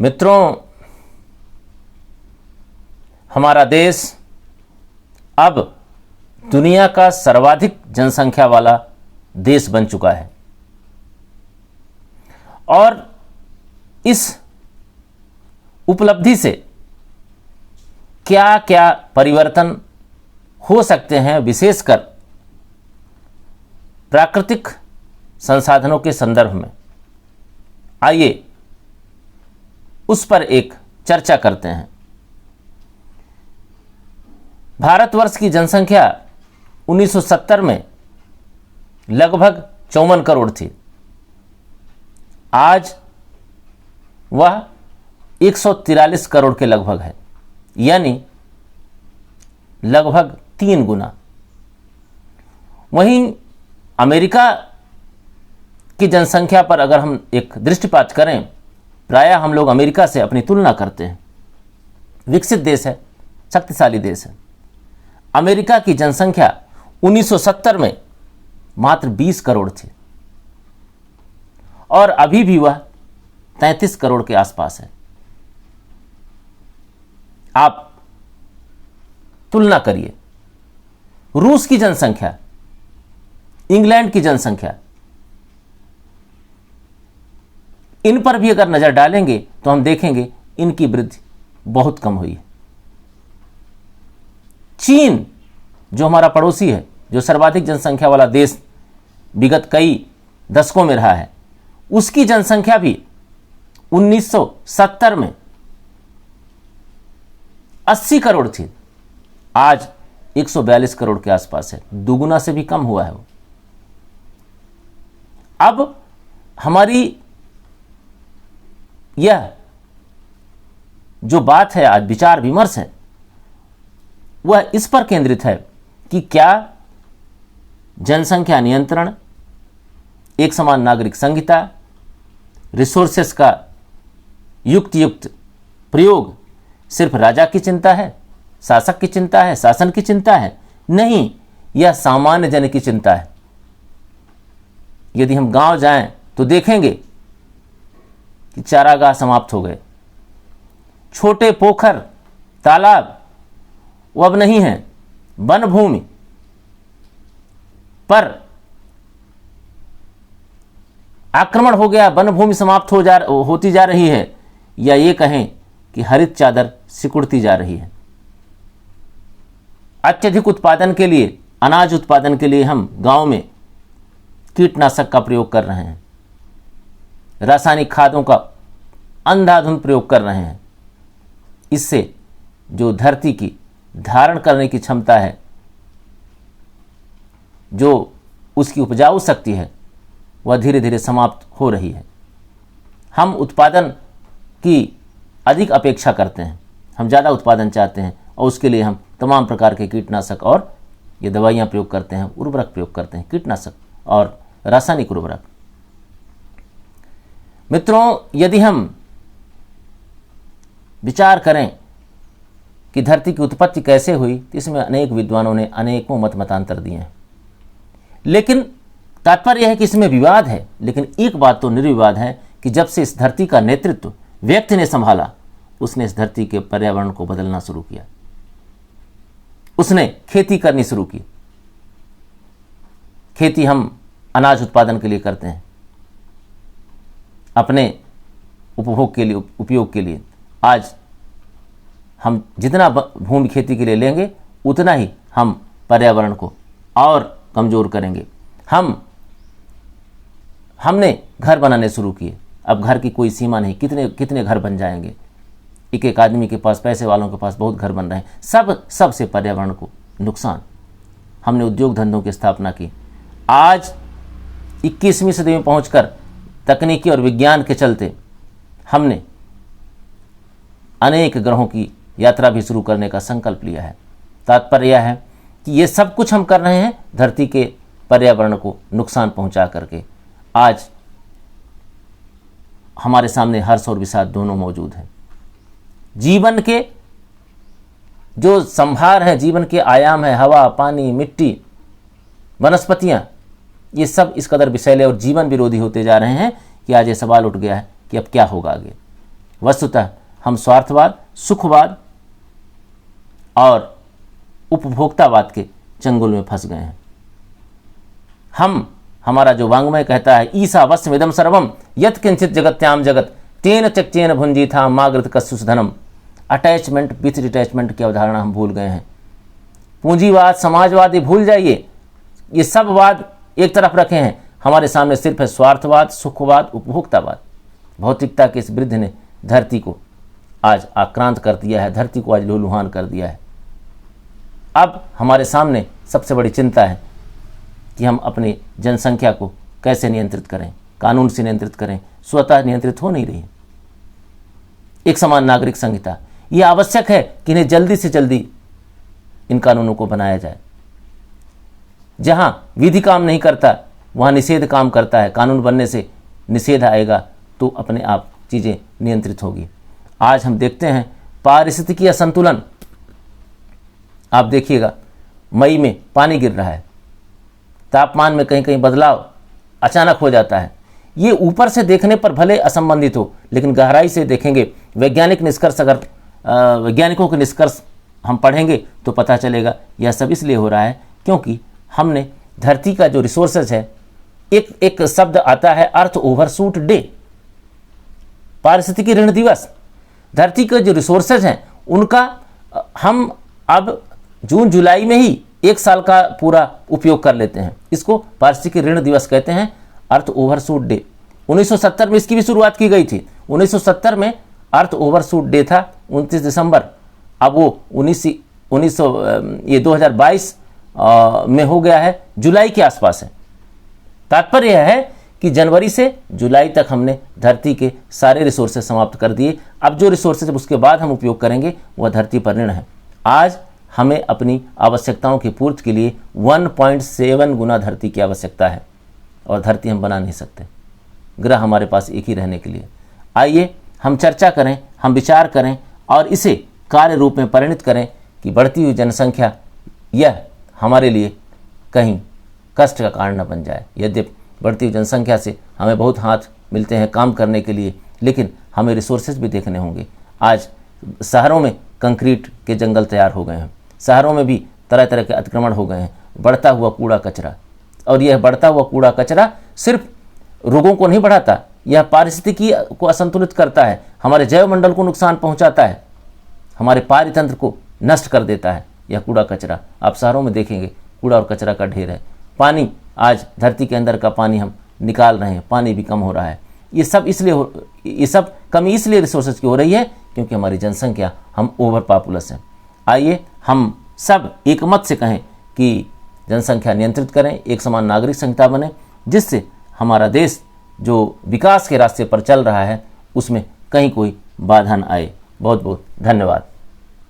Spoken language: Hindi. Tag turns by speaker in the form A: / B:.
A: मित्रों, हमारा देश अब दुनिया का सर्वाधिक जनसंख्या वाला देश बन चुका है और इस उपलब्धि से क्या क्या परिवर्तन हो सकते हैं, विशेषकर प्राकृतिक संसाधनों के संदर्भ में, आइए उस पर एक चर्चा करते हैं। भारतवर्ष की जनसंख्या 1970 में लगभग 54 करोड़ थी। आज वह 143 करोड़ के लगभग है, यानी लगभग 3 गुना। वहीं अमेरिका की जनसंख्या पर अगर हम एक दृष्टिपात करें, प्रायः हम लोग अमेरिका से अपनी तुलना करते हैं। विकसित देश है, शक्तिशाली देश है। अमेरिका की जनसंख्या 1970 में मात्र 20 करोड़ थी और अभी भी वह 33 करोड़ के आसपास है। आप तुलना करिए रूस की जनसंख्या, इंग्लैंड की जनसंख्या, इन पर भी अगर नजर डालेंगे तो हम देखेंगे इनकी वृद्धि बहुत कम हुई है। चीन, जो हमारा पड़ोसी है, जो सर्वाधिक जनसंख्या वाला देश विगत कई दशकों में रहा है, उसकी जनसंख्या भी 1970 में 80 करोड़ थी, आज 142 करोड़ के आसपास है। दुगुना से भी कम हुआ है वो। अब हमारी यह जो बात है, आज विचार विमर्श है, वह इस पर केंद्रित है कि क्या जनसंख्या नियंत्रण, एक समान नागरिक संहिता, रिसोर्सेस का युक्त प्रयोग सिर्फ राजा की चिंता है, शासक की चिंता है, शासन की चिंता है? नहीं, यह सामान्य जन की चिंता है। यदि हम गांव जाएं तो देखेंगे कि चारागाह समाप्त हो गए, छोटे पोखर, तालाब वो अब नहीं है। वन भूमि पर आक्रमण हो गया, वन भूमि समाप्त होती जा रही है, या ये कहें कि हरित चादर सिकुड़ती जा रही है। अत्यधिक उत्पादन के लिए, अनाज उत्पादन के लिए हम गांव में कीटनाशक का प्रयोग कर रहे हैं, रासायनिक खादों का अंधाधुंध प्रयोग कर रहे हैं। इससे जो धरती की धारण करने की क्षमता है, जो उसकी उपजाऊ शक्ति है, वह धीरे धीरे समाप्त हो रही है। हम उत्पादन की अधिक अपेक्षा करते हैं, हम ज़्यादा उत्पादन चाहते हैं और उसके लिए हम तमाम प्रकार के कीटनाशक और ये दवाइयाँ प्रयोग करते हैं, उर्वरक प्रयोग करते हैं, कीटनाशक और रासायनिक उर्वरक। मित्रों, यदि हम विचार करें कि धरती की उत्पत्ति कैसे हुई, तो इसमें अनेक विद्वानों ने अनेकों मतांतर दिए हैं, लेकिन तात्पर्य है कि इसमें विवाद है। लेकिन एक बात तो निर्विवाद है कि जब से इस धरती का नेतृत्व व्यक्ति ने संभाला, उसने इस धरती के पर्यावरण को बदलना शुरू किया। उसने खेती करनी शुरू की। खेती हम अनाज उत्पादन के लिए करते हैं, अपने उपभोग के लिए, उपयोग के लिए। आज हम जितना भूमि खेती के लिए लेंगे, उतना ही हम पर्यावरण को और कमज़ोर करेंगे। हमने घर बनाने शुरू किए। अब घर की कोई सीमा नहीं, कितने कितने घर बन जाएंगे। एक एक आदमी के पास, पैसे वालों के पास बहुत घर बन रहे हैं। सब से पर्यावरण को नुकसान। हमने उद्योग धंधों की स्थापना की। आज 21वीं सदी में पहुंचकर तकनीकी और विज्ञान के चलते हमने अनेक ग्रहों की यात्रा भी शुरू करने का संकल्प लिया है। तात्पर्य यह है कि ये सब कुछ हम कर रहे हैं धरती के पर्यावरण को नुकसान पहुंचा करके। आज हमारे सामने हर्ष और विषाद दोनों मौजूद हैं। जीवन के जो संभार है, जीवन के आयाम है, हवा, पानी, मिट्टी, वनस्पतियां, ये सब इस कदर विषैले और जीवन विरोधी होते जा रहे हैं कि आज ये सवाल उठ गया है कि अब क्या होगा आगे। वस्तुतः हम स्वार्थवाद, सुखवाद और उपभोक्तावाद के चंगुल में फंस गए हैं। हमारा जो वांग्मय कहता है, ईशावस्यमिदं सर्वम यत् किंचित जगत्याम जगत तेन चक्चेन भुंजीथा मागृत कस्सुस धनम। अटैचमेंट विथ डिटैचमेंट की अवधारणा हम भूल गए हैं। पूंजीवाद, समाजवाद ये भूल जाइए, ये सब वाद एक तरफ रखे हैं। हमारे सामने सिर्फ है स्वार्थवाद, सुखवाद, उपभोक्तावाद। भौतिकता के इस वृद्ध ने धरती को आज आक्रांत कर दिया है, धरती को आज लूलुहान कर दिया है। अब हमारे सामने सबसे बड़ी चिंता है कि हम अपनी जनसंख्या को कैसे नियंत्रित करें, कानून से नियंत्रित करें। स्वतः नियंत्रित हो नहीं रही है। एक समान नागरिक संहिता, यह आवश्यक है कि इन्हें जल्दी से जल्दी इन कानूनों को बनाया जाए। जहां विधि काम नहीं करता वहां निषेध काम करता है। कानून बनने से निषेध आएगा तो अपने आप चीज़ें नियंत्रित होगी। आज हम देखते हैं पारिस्थितिकी असंतुलन। आप देखिएगा, मई में पानी गिर रहा है, तापमान में कहीं कहीं बदलाव अचानक हो जाता है। ये ऊपर से देखने पर भले असंबंधित हो, लेकिन गहराई से देखेंगे, वैज्ञानिक निष्कर्ष, अगर वैज्ञानिकों के निष्कर्ष हम पढ़ेंगे तो पता चलेगा यह सब इसलिए हो रहा है क्योंकि हमने धरती का जो रिसोर्सेज है, एक शब्द आता है अर्थ ओवरशूट डे, पारिस्थितिकी ऋण दिवस। धरती के जो रिसोर्सेज हैं उनका हम अब जून जुलाई में ही एक साल का पूरा उपयोग कर लेते हैं। इसको पारिस्थितिकी ऋण दिवस कहते हैं, अर्थ ओवरशूट डे। 1970 में इसकी भी शुरुआत की गई थी। 1970 में अर्थ ओवरशूट डे था 29 दिसंबर। अब वो 2022 में हो गया है, जुलाई के आसपास है। तात्पर्य यह है कि जनवरी से जुलाई तक हमने धरती के सारे रिसोर्सेज समाप्त कर दिए। अब जो रिसोर्सेज उसके बाद हम उपयोग करेंगे वह धरती पर ऋण है। आज हमें अपनी आवश्यकताओं की पूर्ति के लिए 1.7 गुना धरती की आवश्यकता है और धरती हम बना नहीं सकते। ग्रह हमारे पास एक ही रहने के लिए। आइए हम चर्चा करें, हम विचार करें और इसे कार्य रूप में परिणित करें कि बढ़ती हुई जनसंख्या यह हमारे लिए कहीं कष्ट का कारण न बन जाए। यद्यपि बढ़ती हुई जनसंख्या से हमें बहुत हाथ मिलते हैं काम करने के लिए, लेकिन हमें रिसोर्सेज भी देखने होंगे। आज शहरों में कंक्रीट के जंगल तैयार हो गए हैं, शहरों में भी तरह तरह के अतिक्रमण हो गए हैं, बढ़ता हुआ कूड़ा कचरा। और यह बढ़ता हुआ कूड़ा कचरा सिर्फ रोगों को नहीं बढ़ाता, यह पारिस्थितिकी को असंतुलित करता है, हमारे जैवमंडल को नुकसान पहुंचाता है, हमारे पारितंत्र को नष्ट कर देता है यह कूड़ा कचरा। आप शहरों में देखेंगे कूड़ा और कचरा का ढेर है। पानी, आज धरती के अंदर का पानी हम निकाल रहे हैं, पानी भी कम हो रहा है। ये सब कमी इसलिए रिसोर्सेज की हो रही है क्योंकि हमारी जनसंख्या, हम ओवर पॉपुलस हैं। आइए हम सब एक मत से कहें कि जनसंख्या नियंत्रित करें, एक समान नागरिक संहिता बने, जिससे हमारा देश जो विकास के रास्ते पर चल रहा है उसमें कहीं कोई बाधा न आए। बहुत बहुत धन्यवाद।